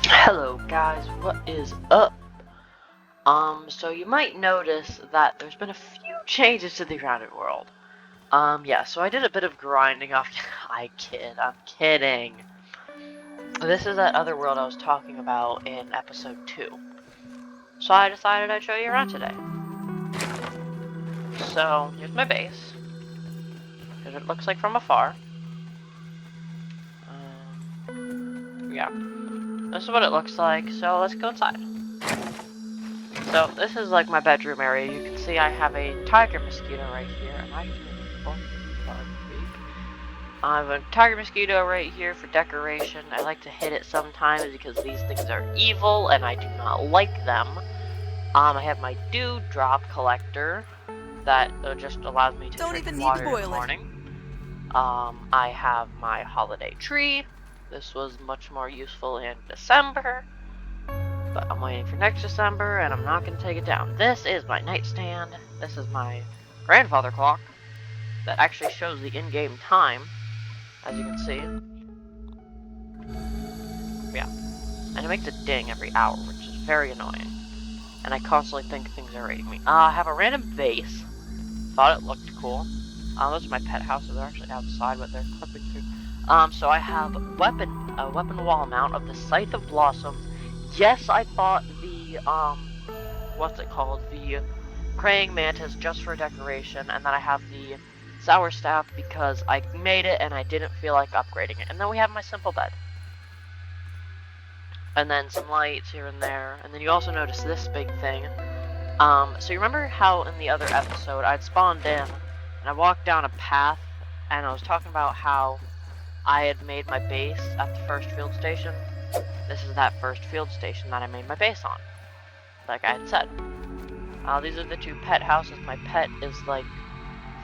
Hello guys, what is up? So you might notice that there's been a few changes to the grounded world. Yeah, so I did a bit of grinding off. I'm kidding. This is that other world I was talking about in episode 2. So I decided I'd show you around today. So, here's my base. Here's what it looks like from afar. Yeah. This is what it looks like, so let's go inside. So this is like my bedroom area. You can see I have a tiger mosquito right here, and I have a tiger mosquito right here for decoration. I like to hit it sometimes because these things are evil and I do not like them. I have my dewdrop collector that just allows me to drink water in the morning. I have my holiday tree. This was much more useful in December. But I'm waiting for next December, and I'm not going to take it down. This is my nightstand. This is my grandfather clock that actually shows the in-game time, as you can see. Yeah. And it makes a ding every hour, which is very annoying. And I constantly think things are raiding me. I have a random vase. Thought it looked cool. Those are my pet houses. They're actually outside, but they're clipping through. So I have a weapon wall mount of the Scythe of Blossoms. Yes, I bought the what's it called? The praying mantis just for decoration, and then I have the sour staff because I made it and I didn't feel like upgrading it. And then we have my simple bed. And then some lights here and there. And then you also notice this big thing. So you remember how in the other episode I'd spawned in and I walked down a path and I was talking about how I had made my base at the first field station? This is that first field station that I made my base on, like I had said. These are the two pet houses. My pet is like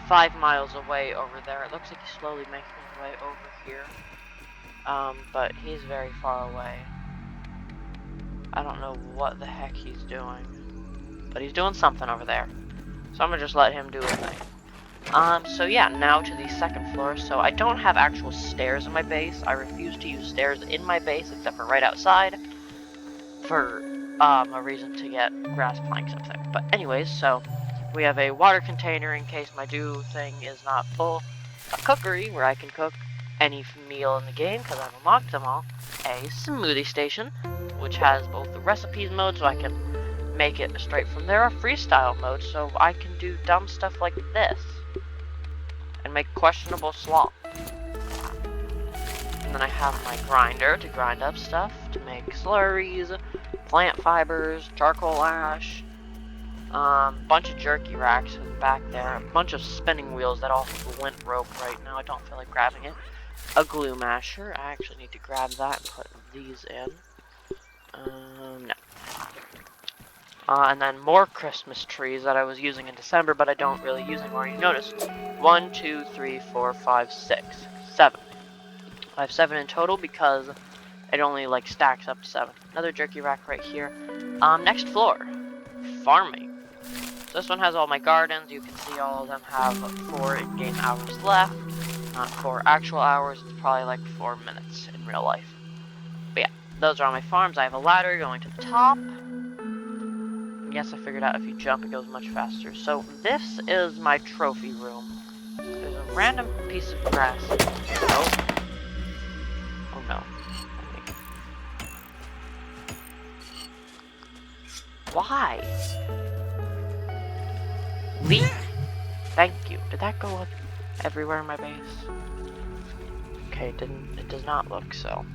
5 miles away over there. It looks like he's slowly making his way over here. But he's very far away. I don't know what the heck he's doing, but he's doing something over there. So I'm gonna just let him do his thing. So yeah, now to the second floor. So I don't have actual stairs in my base. I refuse to use stairs in my base, except for right outside, for a reason to get grass planks up there. But anyways, so we have a water container in case my dew thing is not full. A cookery where I can cook any meal in the game because I've unlocked them all. A smoothie station, which has both the recipes mode so I can make it straight from there, a freestyle mode so I can do dumb stuff like this and make questionable slop. And then I have my grinder to grind up stuff to make slurries, plant fibers, charcoal ash, bunch of jerky racks in the back there, a bunch of spinning wheels that all glint rope right now. I don't feel like grabbing it. A glue masher. I actually need to grab that and put these in. No. And then more Christmas trees that I was using in December, but I don't really use anymore. You notice 1, 2, 3, 4, 5, 6, 7. I have 7 in total because it only like stacks up to 7. Another jerky rack right here. Next floor, farming. So this one has all my gardens. You can see all of them have 4 in-game hours left. Not 4 actual hours. It's probably like 4 minutes in real life. But yeah, those are all my farms. I have a ladder going to the top. Yes, I figured out if you jump, it goes much faster. So this is my trophy room. There's a random piece of grass. Oh. Oh no. Why? Leave. Thank you. Did that go up everywhere in my base? Okay, it does not look so.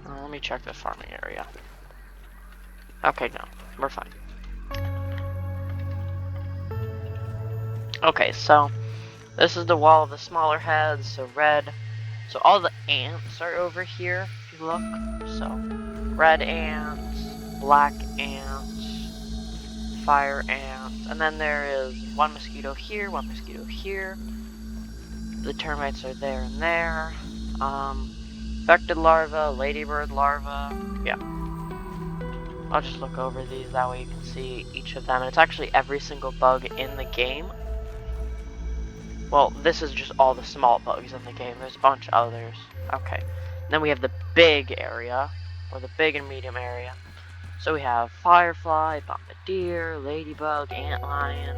Let me check the farming area. Okay, no, we're fine. Okay, so this is the wall of the smaller heads, so red. So all the ants are over here, if you look. So red ants, black ants, fire ants, and then there is one mosquito here, one mosquito here. The termites are there and there. Infected larva, ladybird larva, yeah. I'll just look over these, that way you can see each of them. And it's actually every single bug in the game. Well, this is just all the small bugs in the game. There's a bunch of others. Okay. Then we have the big area. or the big and medium area. So we have firefly, bombardier, ladybug, antlion,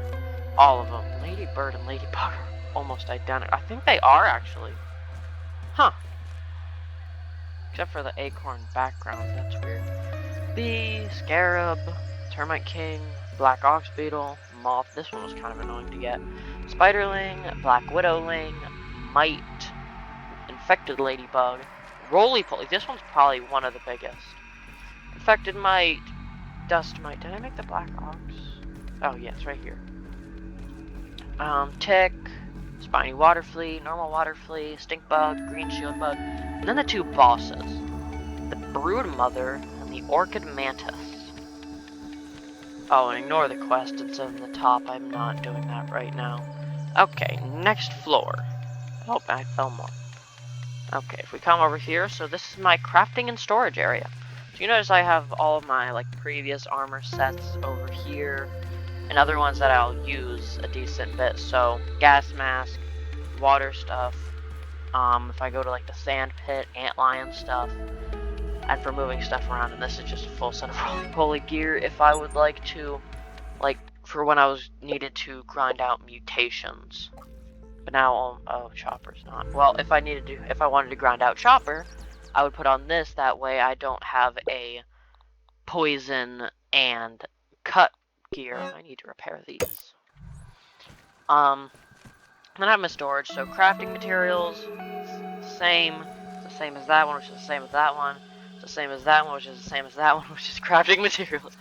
all of them. Ladybird and ladybug are almost identical. I think they are actually. Huh. Except for the acorn background, that's weird. Bee, scarab, termite king, black ox beetle, moth. This one was kind of annoying to get. Spiderling, black widowling, mite, infected ladybug, roly-poly. This one's probably one of the biggest. Infected mite, dust mite. Did I make the black ox? Oh yeah, it's right here. Tick, spiny water flea, normal water flea, stink bug, green shield bug, and then the two bosses, the brood mother and the orchid mantis. Oh, and ignore the quest, it's in the top. I'm not doing that right now. Okay, next floor. Oh, I fell more. Okay, if we come over here, so this is my crafting and storage area. So you notice I have all of my like previous armor sets over here, and other ones that I'll use a decent bit. So gas mask, water stuff. If I go to like the sand pit, antlion stuff, and for moving stuff around. And this is just a full set of roly-poly gear if I would like to, like for when I was needed to grind out mutations. But now, oh, Chopper's not. Well, if I wanted to grind out Chopper, I would put on this. That way, I don't have a poison and cut gear. I need to repair these. Then I have my storage. So crafting materials, same. It's the same as that one, which is the same as that one. It's the same as that one, which is the same as that one, which is crafting materials.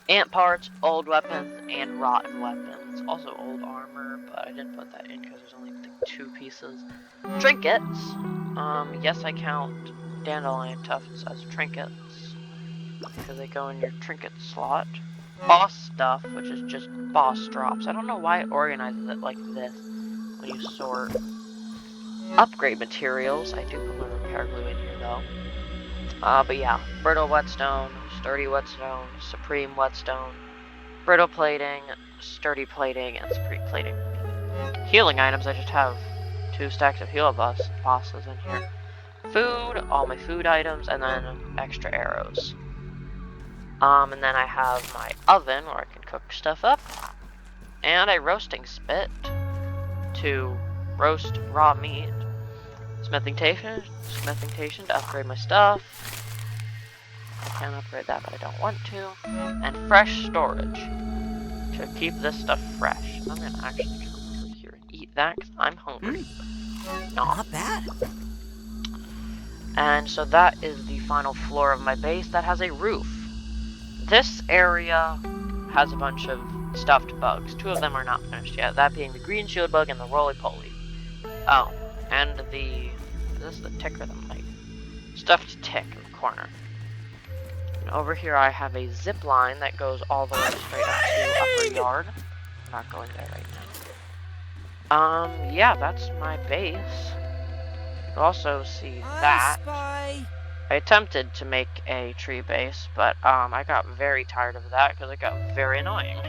Ant parts, old weapons, and rotten weapons. Also old armor, but I didn't put that in because there's only like 2 pieces. Trinkets. Yes, I count dandelion tufts as trinkets because they go in your trinket slot. Boss stuff, which is just boss drops. I don't know why it organizes it like this when you sort. Upgrade materials. I do put my repair glue in here though. But yeah, brittle whetstone, sturdy whetstone, supreme whetstone, brittle plating, sturdy plating, and supreme plating. Healing items, I just have 2 stacks of heal bosses in here. Food, all my food items, and then extra arrows. And then I have my oven where I can cook stuff up, and a roasting spit to roast raw meat. Smithing station to upgrade my stuff. I can upgrade that, but I don't want to. And fresh storage to keep this stuff fresh. I'm gonna actually come over here and eat that because I'm hungry. Not bad. And so that is the final floor of my base that has a roof. This area has a bunch of stuffed bugs. 2 of them are not finished yet. That being the green shield bug and the roly-poly. Oh, and is this the tick or the mite? Stuffed tick in the corner. And over here I have a zip line that goes all the way straight up to upper yard. I'm not going there right now. Yeah, that's my base. You can also see that. I attempted to make a tree base, but I got very tired of that because it got very annoying.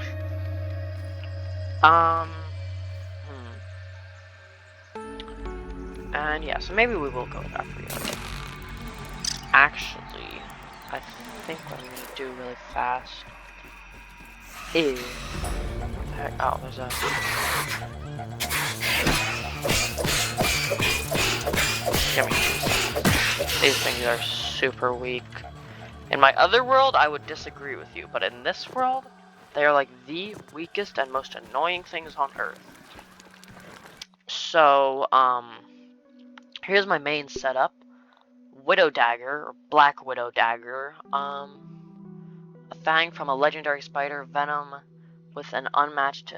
And yeah, so maybe we will go with upper yard. Actually, I think what I'm gonna do really fast is oh, there's a give me 2 seconds. These things are super weak. In my other world, I would disagree with you, but in this world, they are like the weakest and most annoying things on Earth. So, here's my main setup. Widow Dagger, or Black Widow Dagger, a fang from a legendary spider, venom with an unmatched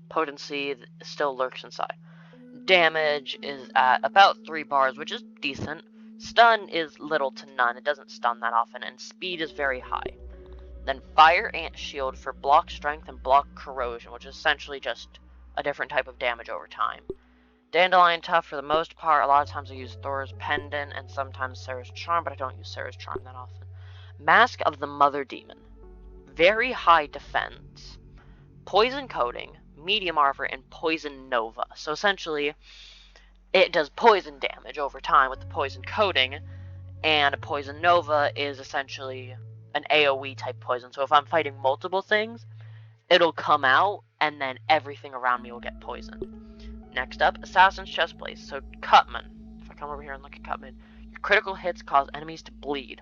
potency that still lurks inside. Damage is at about 3 bars, which is decent. Stun is little to none, it doesn't stun that often, and speed is very high. Then Fire Ant Shield for block strength and block corrosion, which is essentially just a different type of damage over time. Dandelion Tough for the most part. A lot of times I use Thor's Pendant and sometimes Sarah's Charm, but I don't use Sarah's Charm that often. Mask of the Mother Demon. Very high defense. Poison Coating, medium armor, and Poison Nova. So essentially, it does poison damage over time with the poison coating, And Poison Nova is essentially an AoE type poison. So if I'm fighting multiple things, it'll come out, and then everything around me will get poisoned. Next up, Assassin's Chestplate. So Cutman. If I come over here and look at Cutman, your critical hits cause enemies to bleed.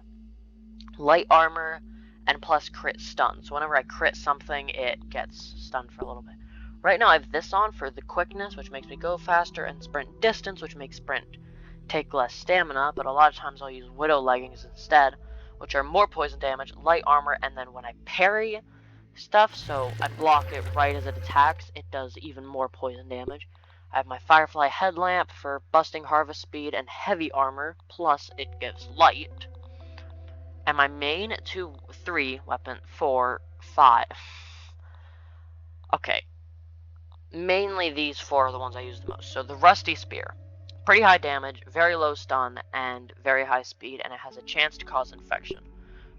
Light armor, and plus crit stun. So whenever I crit something, it gets stunned for a little bit. Right now I have this on for the quickness, which makes me go faster, and sprint distance, which makes sprint take less stamina, but a lot of times I'll use Widow Leggings instead, which are more poison damage, light armor, and then when I parry stuff, so I block it right as it attacks, it does even more poison damage. I have my Firefly Headlamp for busting harvest speed and heavy armor, plus it gives light. And my main 2, 3 weapon, 4, 5. Okay. Mainly these 4 are the ones I use the most. So the Rusty Spear. Pretty high damage, very low stun, and very high speed, and it has a chance to cause infection.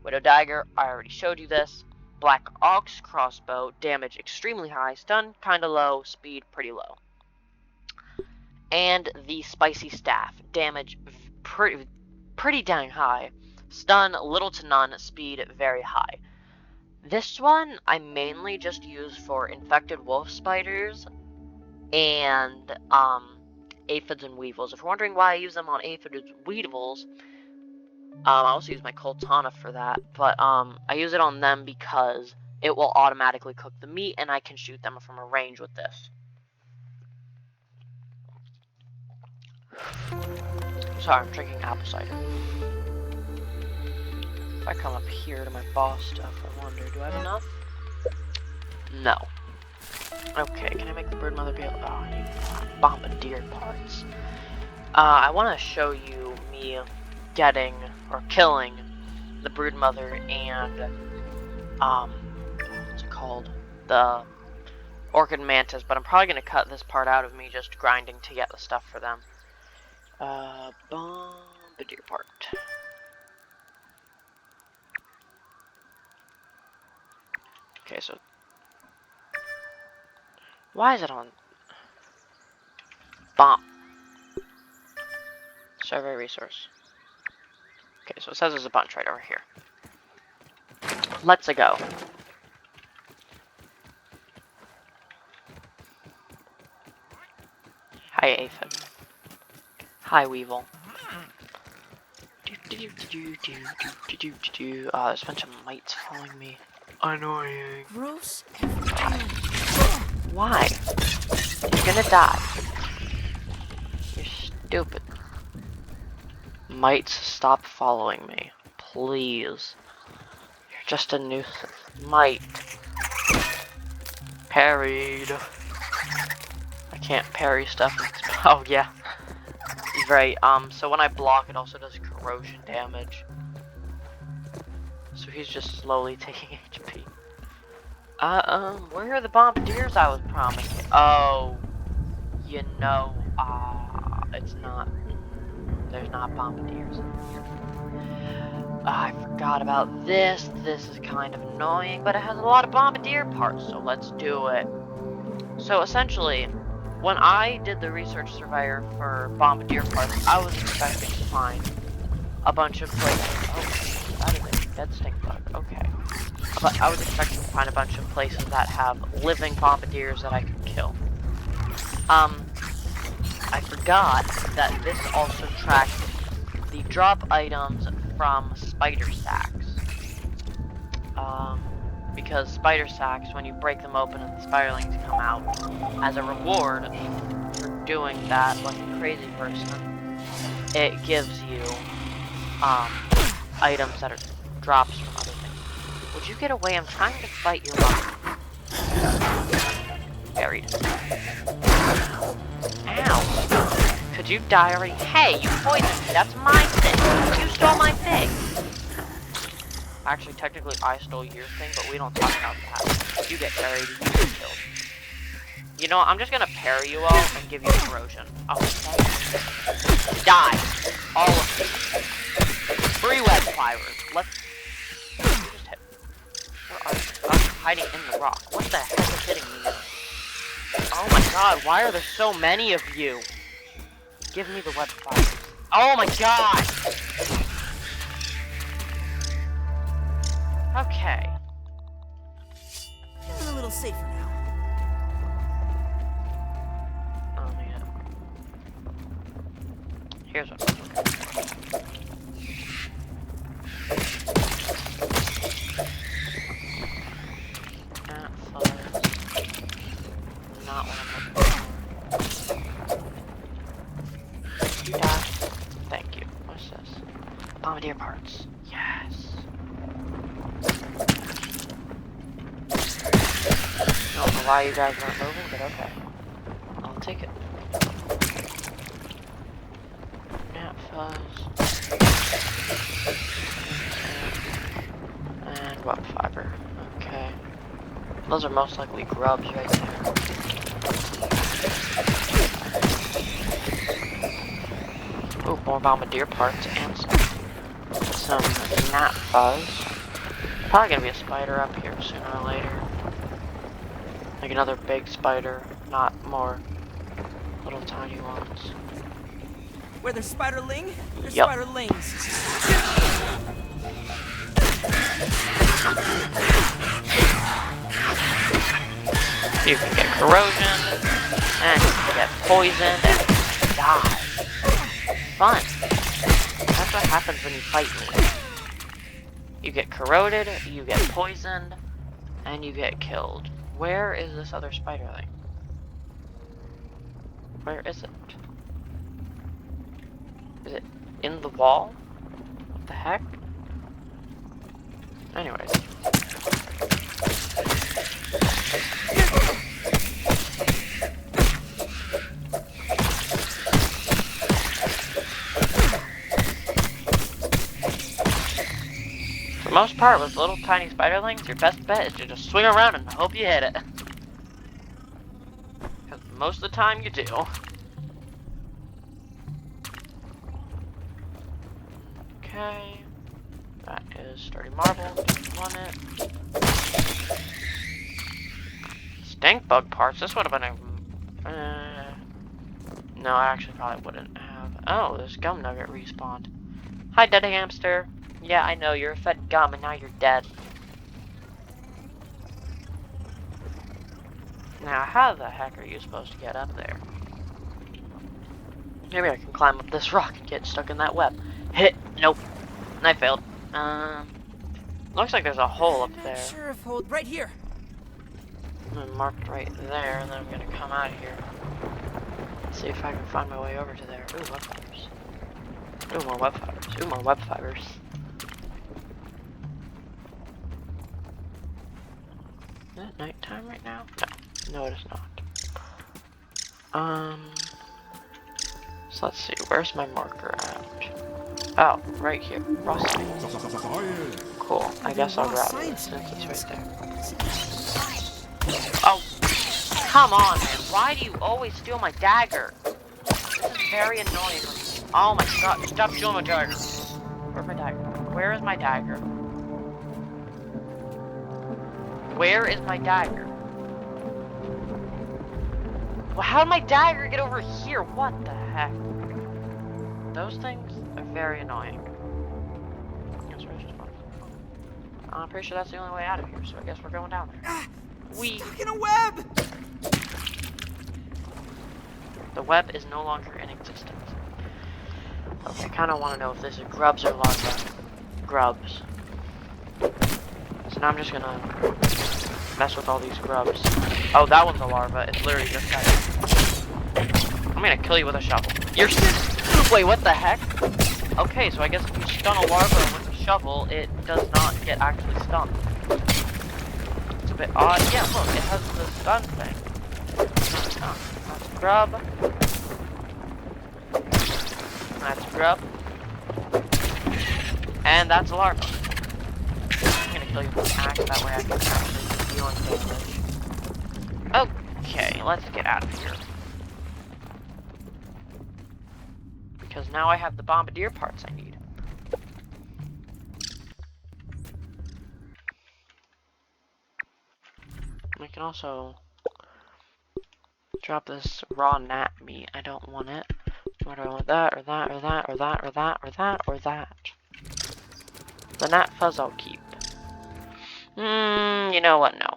Widow Dagger, I already showed you this. Black Ox Crossbow, damage extremely high, stun kinda low, speed pretty low. And the Spicy Staff, damage pretty dang high, stun little to none, speed very high. This one I mainly just use for infected wolf spiders and aphids and weevils. If you're wondering why I use them on aphids and weevils, I also use my Coltana for that, but I use it on them because it will automatically cook the meat and I can shoot them from a range with this. Sorry, I'm drinking apple cider. If I come up here to my boss stuff, I wonder, do I have enough? No. Okay, can I make the brood mother be able? Oh, I need bombardier parts. I want to show you me getting or killing the brood mother and what's it called? The orchid mantis, but I'm probably gonna cut this part out of me just grinding to get the stuff for them. Bombardier part. Okay, so why is it on bomb? Survey resource. Okay, so it says there's a bunch right over here. Let's go. Hi, Aphid. Hi, Weevil. Oh, there's a bunch of mites following me. Annoying. Gross. Why? You're gonna die. You're stupid. Mites, stop following me. Please. You're just a nuisance. Mite. Parried. I can't parry stuff. Oh, yeah. Right, so when I block, it also does corrosion damage. So he's just slowly taking HP. Where are the bombardiers I was promised? Oh, you know, it's not. There's not bombardiers in here. I forgot about this. This is kind of annoying, but it has a lot of bombardier parts, so let's do it. So essentially, when I did the research surveyor for bombardier parts, I was expecting to find a bunch of places. Oh, that is a dead stink bug. Okay. But I was expecting to find a bunch of places that have living bombardiers that I could kill. I forgot that this also tracks the drop items from spider sacks. Because spider sacks, when you break them open and the spiderlings come out, as a reward for doing that like a crazy person, it gives you items that are drops from other things. Would you get away? I'm trying to fight your mother. Buried. Ow. Could you die already? Hey, you poisoned me. That's my thing. You stole my thing. Actually, technically, I stole your thing, but we don't talk about that. You get buried, you get killed. You know what? I'm just gonna parry you all and give you corrosion. Oh, okay. Die. All of you. 3 web fibers. Let's... just hit. Where are you? I'm hiding in the rock. What the heck is hitting me now? Oh my god, why are there so many of you? Give me the web fibers. Oh my god! Okay. Feeling a little safer now. Oh man. Here's what. That fuzz. Not what I'm looking for. Yeah. Thank you. What's this? Bombardier parts. Yes. I don't know why you guys weren't moving, but okay. I'll take it. Gnat fuzz. And web fiber. Okay. Those are most likely grubs right there. Ooh, more bombardier parts and some gnat fuzz. Probably gonna be a spider up here sooner or later. Like another big spider, not more little tiny ones. Where there's spiderling, there's Yep. spiderlings. You can get corrosion, and you can get poisoned, and die. Fun. That's what happens when you fight me. You get corroded, you get poisoned, and you get killed. Where is this other spider thing? Where is it? Is it in the wall? What the heck? Anyways. For the most part, with little tiny spiderlings, your best bet is to just swing around and hope you hit it. Because most of the time you do. Okay. That is sturdy marble. Don't want it. Stink bug parts. This would have been a... no, I actually probably wouldn't have. Oh, this gum nugget respawned. Hi, dead hamster. Yeah, I know, you're fed gum and now you're dead. Now, how the heck are you supposed to get up there? Maybe I can climb up this rock and get stuck in that web. Hit! Nope. I failed. Looks like there's a hole up there. Sure if hold right here. I'm marked right there, and then I'm gonna come out of here. See if I can find my way over to there. Ooh, web fibers. Ooh, more web fibers. Ooh, more web fibers. Is it nighttime right now? No. No, it is not. So let's see. Where's my marker at? Oh, right here. Raw science. Cool. I guess I'll grab it since it's right there. Oh, come on, man. Why do you always steal my dagger? This is very annoying. Oh my god. Stop stealing my dagger. Where's my dagger? Where is my dagger? Where is my dagger? Well, how did my dagger get over here? What the heck? Those things are very annoying. I'm pretty sure that's the only way out of here, so I guess we're going down there. Stuck in a web! The web is no longer in existence. Okay, I kind of want to know if this is grubs or larvae. Grubs. So now I'm just gonna mess with all these grubs. Oh, that one's a larva. It's literally just that. I'm gonna kill you with a shovel. You're... Wait, what the heck? Okay, so I guess if you stun a larva with a shovel, it does not get actually stunned. It's a bit odd. Yeah, look, it has the stun thing. Oh, that's grub. That's grub. And that's a larva. I'm gonna kill you with an axe, that way I can actually deal damage. Okay, let's get out of here. Because now I have the bombardier parts I need. I can also drop this raw gnat meat. I don't want it. What do I want? That, or that, or that, or that, or that, or that, or that. The gnat fuzz I'll keep. You know what? No.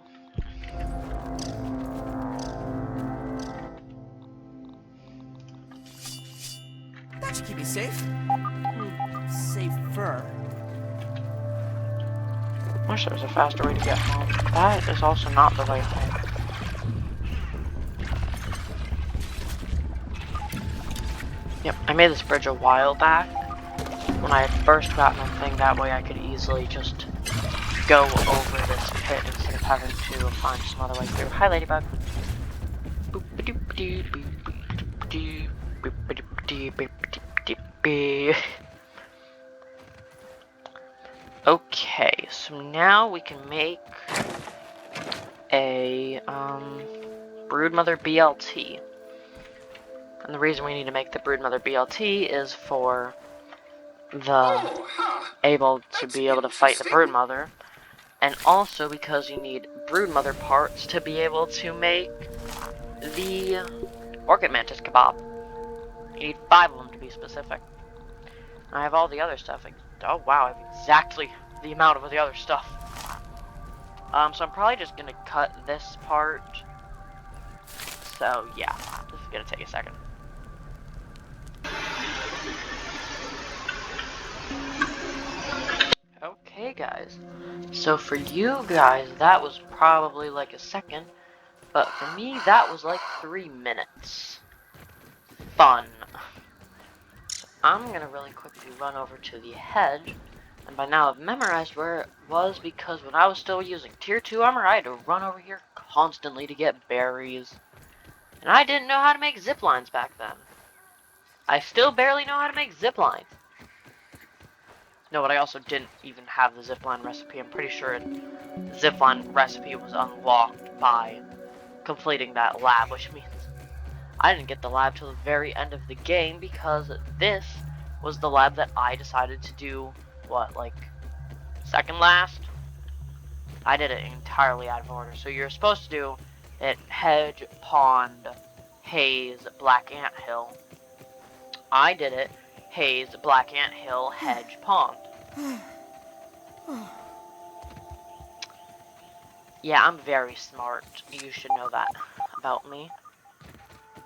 That should keep me safe. Safer. I wish there was a faster way to get home. That is also not the right way. Yep, I made this bridge a while back. When I had first gotten the thing, that way I could easily just go over this pit instead of having to find some other way through. Hi, Ladybug. Okay, so now we can make a Broodmother BLT. And the reason we need to make the Broodmother BLT is for to be able to fight the Broodmother, and also because you need Broodmother parts to be able to make the Orchid Mantis kebab. You need 5 of them to be specific. I have all the other stuff. Oh wow, I have exactly the amount of the other stuff. So I'm probably just gonna cut this part. So yeah, this is gonna take a second. Okay guys, so for you guys that was probably like a second, but for me that was like 3 minutes. Fun. So I'm gonna really quickly run over to the hedge, and by now I've memorized where it was because when I was still using tier 2 armor I had to run over here constantly to get berries. And I didn't know how to make zip lines back then. I still barely know how to make zip lines. No, but I also didn't even have the zipline recipe. I'm pretty sure the zipline recipe was unlocked by completing that lab, which means I didn't get the lab till the very end of the game because this was the lab that I decided to do, what, like, second last? I did it entirely out of order. So you're supposed to do it Hedge, Pond, Haze, Black Ant Hill. I did it Haze, Black Ant Hill, Hedge, Pond. Yeah, I'm very smart. You should know that about me.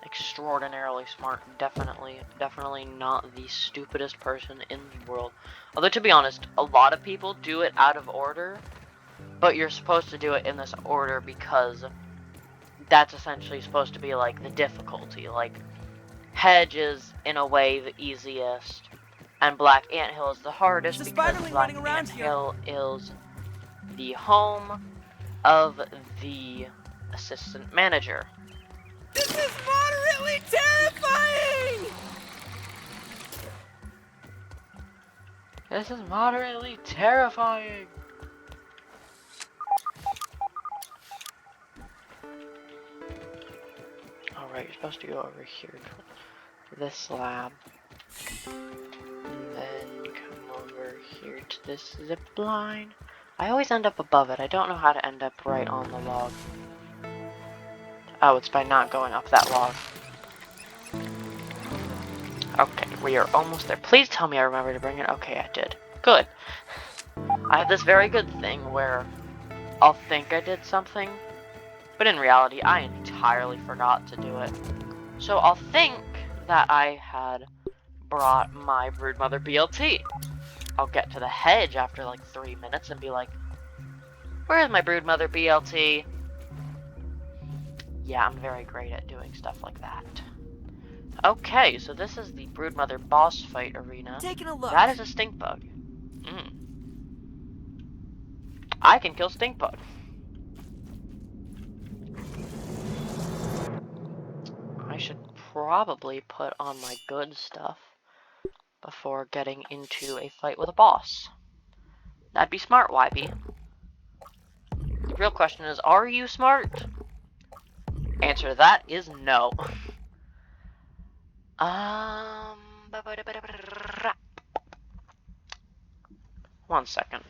Extraordinarily smart. Definitely not the stupidest person in the world. Although, to be honest, a lot of people do it out of order, but you're supposed to do it in this order because that's essentially supposed to be like the difficulty. Like, Hedge is, in a way, the easiest, and Black Ant Hill is the hardest because Black Ant Hill is the home of the assistant manager. This is moderately terrifying! This is moderately terrifying! Alright, you're supposed to go over here to this lab. And then come over here to this zip line. I always end up above it. I don't know how to end up right on the log. Oh, it's by not going up that log. Okay, we are almost there. Please tell me I remember to bring it. Okay, I did. Good. I have this very good thing where I'll think I did something, but in reality, I entirely forgot to do it. So I'll think that I had brought my Broodmother BLT. I'll get to the hedge after like 3 minutes and be like, where's my Broodmother BLT? Yeah, I'm very great at doing stuff like that. Okay, so this is the Broodmother boss fight arena. Taking a look. That is a stink bug. I can kill stink bug. I should probably put on my good stuff before getting into a fight with a boss. That'd be smart, YB. The real question is, are you smart? Answer to that is no. One second.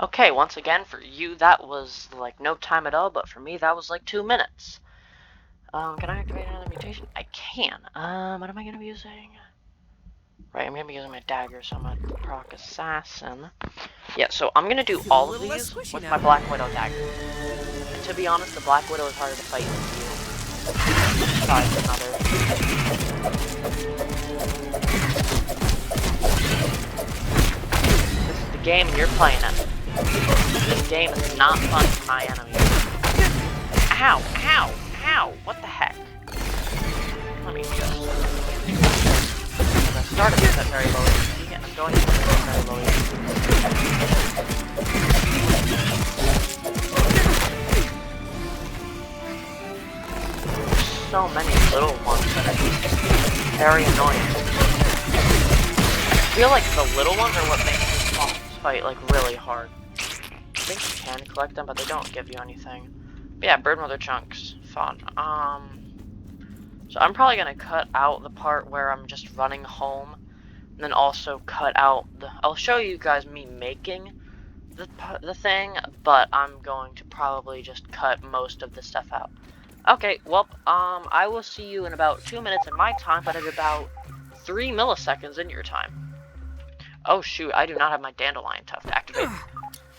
Okay, once again, for you, that was like no time at all, but for me, that was like 2 minutes. Can I activate another mutation? I can. What am I gonna be using? Right, I'm gonna be using my dagger, so I'm gonna proc assassin. Yeah, so I'm gonna do Feeling a all of little less these squishy with now. my Black Widow dagger. And to be honest, the Black Widow is harder to fight than you. Besides another. This is the game and you're playing it. This game is not fun for my enemies. Ow! Ow! Ow! What the heck? Let me just... I started this at very low HP, and I'm going to this at very low HP. There's so many little ones that are just very annoying. I feel like the little ones are what make this boss fight like really hard. I think you can collect them, but they don't give you anything. But yeah, bird mother chunks, fun. So I'm probably gonna cut out the part where I'm just running home, and then also cut out the. I'll show you guys me making the thing, but I'm going to probably just cut most of the stuff out. Okay, well, I will see you in about 2 minutes in my time, but at about 3 milliseconds in your time. Oh shoot, I do not have my dandelion tuft activated.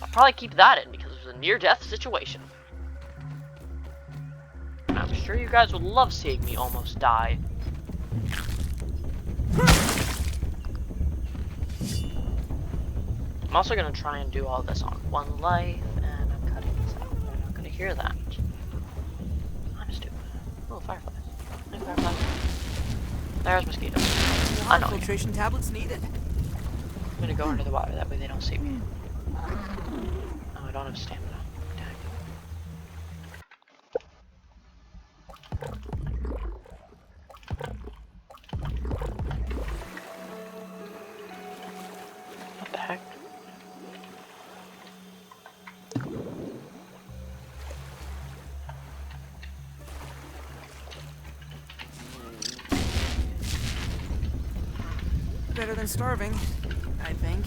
I'll probably keep that in because it was a near-death situation. I'm sure you guys would love seeing me almost die. I'm also gonna try and do all this on 1 life, and I'm cutting this out. They're not gonna hear that. I'm stupid. Oh, fireflies. Hey, fireflies. There's mosquitoes. Water filtration tablets needed. I'm gonna go under the water, that way they don't see me. Oh, I don't have stamina. Dang. What the heck? Better than starving, I think.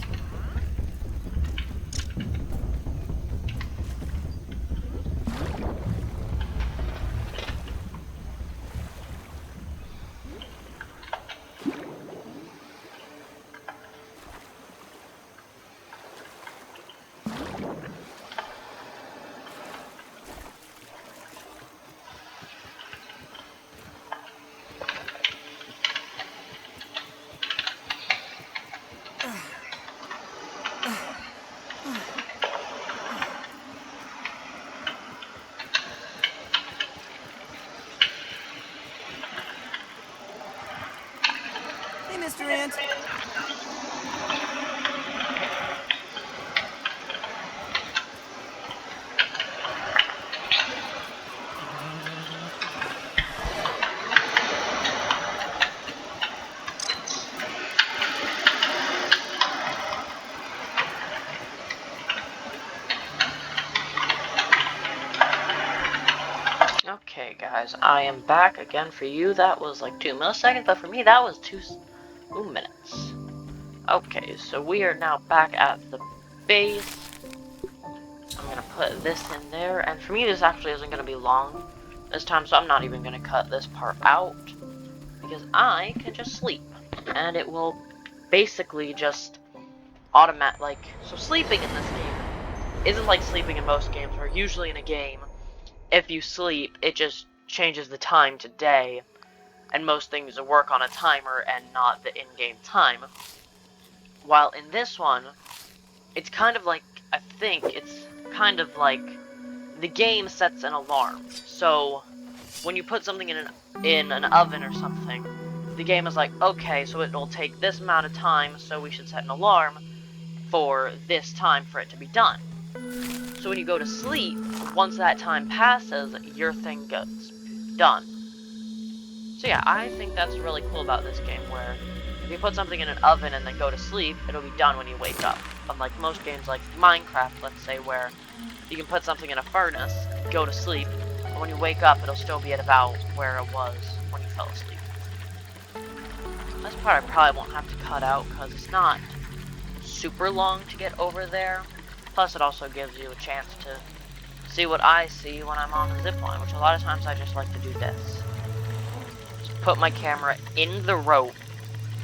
Hey, Mr. Ant. Okay, guys, I am back again. For you, that was like 2 milliseconds, but for me, that was 2 minutes. Okay, so we are now back at the base. I'm gonna put this in there, and for me, this actually isn't gonna be long this time, so I'm not even gonna cut this part out, because I can just sleep, and it will basically just so sleeping in this game isn't like sleeping in most games, where usually in a game, if you sleep, it just changes the time to day, and most things work on a timer and not the in-game time. While in this one, it's kind of like, I think it's kind of like the game sets an alarm. So when you put something in an oven or something, the game is like, okay, so it will take this amount of time, so we should set an alarm for this time for it to be done. So when you go to sleep, once that time passes, your thing gets done. So yeah, I think that's really cool about this game, where if you put something in an oven and then go to sleep, it'll be done when you wake up. Unlike most games like Minecraft, let's say, where you can put something in a furnace, go to sleep, and when you wake up, it'll still be at about where it was when you fell asleep. This part I probably won't have to cut out, because it's not super long to get over there. Plus, it also gives you a chance to see what I see when I'm on the zipline, which a lot of times I just like to do this. Just put my camera in the rope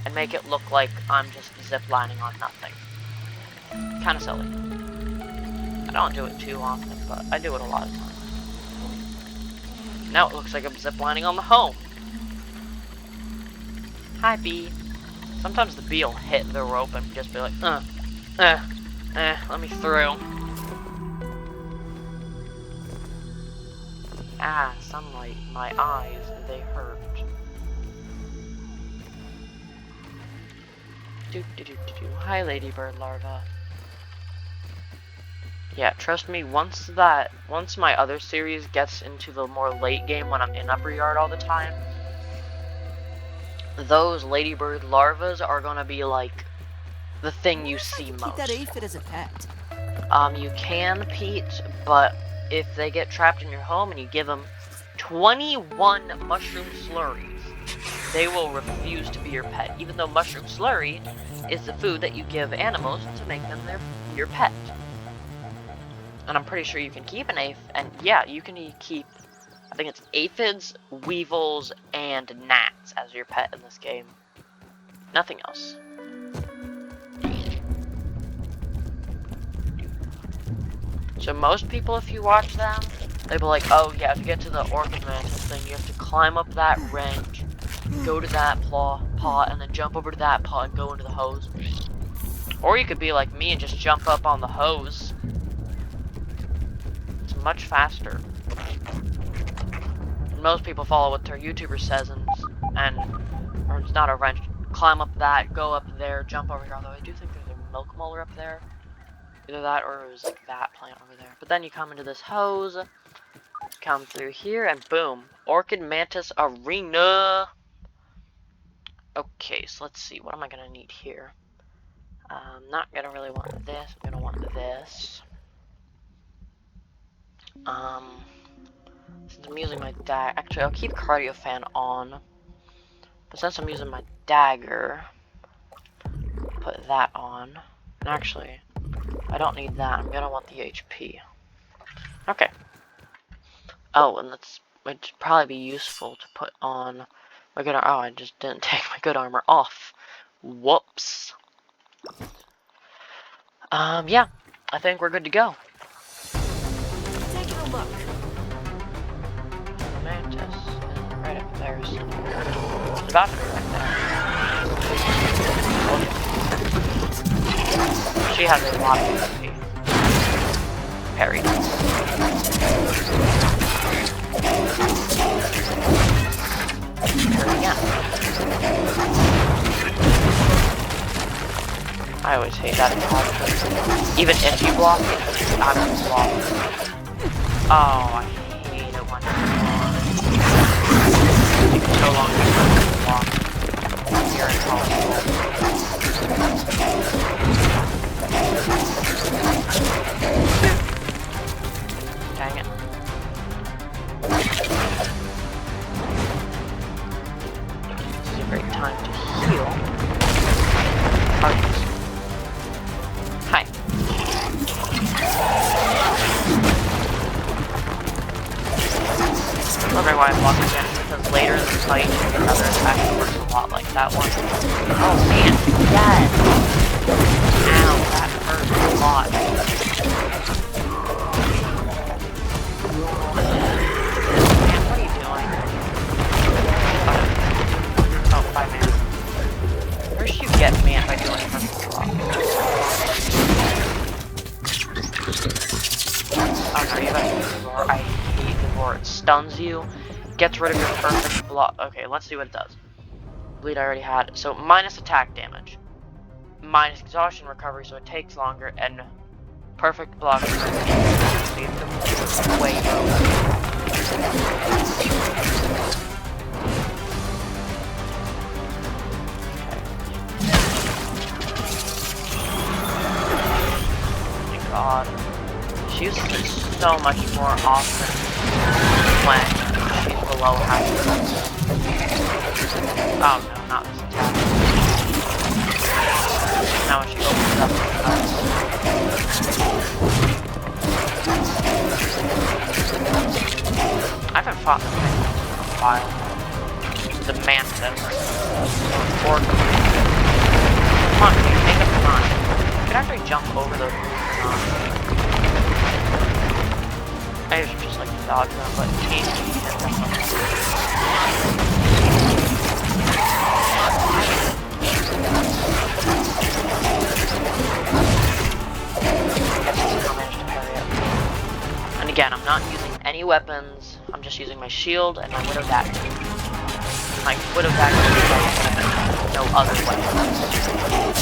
and make it look like I'm just ziplining on nothing. Kind of silly. I don't do it too often, but I do it a lot of times. Now it looks like I'm ziplining on the home. Hi, bee. Sometimes the bee will hit the rope and just be like, let me through. Ah, sunlight, my eyes, they hurt. Hi, ladybird larva. Yeah, trust me, once my other series gets into the more late game when I'm in Upper Yard all the time, those ladybird larvas are gonna be like the thing you see most. Keep that aphid as a pet. You can, Pete, but if they get trapped in your home and you give them 21 mushroom slurries, they will refuse to be your pet, even though mushroom slurry is the food that you give animals to make them your pet. And I'm pretty sure you can keep an aphid, and yeah, you can keep, I think it's aphids, weevils, and gnats as your pet in this game. Nothing else. So most people, if you watch them, they'll be like, oh yeah, to get to the orchid mantis thing, you have to climb up that wrench, go to that pot, and then jump over to that pot and go into the hose. Or you could be like me and just jump up on the hose. It's much faster. And most people follow what their YouTuber says or it's not a wrench. Climb up that, go up there, jump over here. Although I do think there's a milk molar up there. Either that or it was like that plant over there. But then you come into this hose, come through here, and boom. Orchid Mantis Arena. Okay, so let's see. What am I going to need here? I'm not going to really want this. I'm going to want this. Since I'm using my dagger, actually I'll keep cardio fan on, but since I'm using my dagger, put that on, and actually, I don't need that, I'm gonna want the HP. Okay. Oh, and it'd probably be useful to put on my good armor. Oh, I just didn't take my good armor off. Whoops. Yeah, I think we're good to go. Taking a look. Mantis right up there. It's about to be right there. She has a lot of HP. Parry. Parry again. I always hate that attack. Even if you block it, it's out of block. Oh, I hate it when it takes so long to block. You're impossible. Dang it. This is a great time to heal. Targets. Hi. Wondering why I'm blocking again, because later in the fight, another attack that works a lot like that one. Oh man, dead! Ow, that hurt a lot. Man, what are you doing? Oh, bye man. First you get man by doing perfect block. Oh no, you gotta use the roar. I hate the roar. It stuns you, gets rid of your perfect block. Okay, let's see what it does. Bleed I already had. So minus attack damage, minus exhaustion recovery, so it takes longer, and perfect block. Way low. God, she uses it so much more often when she's below half health. Oh no, not this attack. Now when she opens up, I haven't fought this thing in a while. The mantis. Or come on, can you make up your mind? You could actually jump over those moves or not. I usually just like to dodge them, but can't hit them. And again, I'm not using any weapons. I'm just using my shield and my widow dagger. My widow dagger is like no other weapons.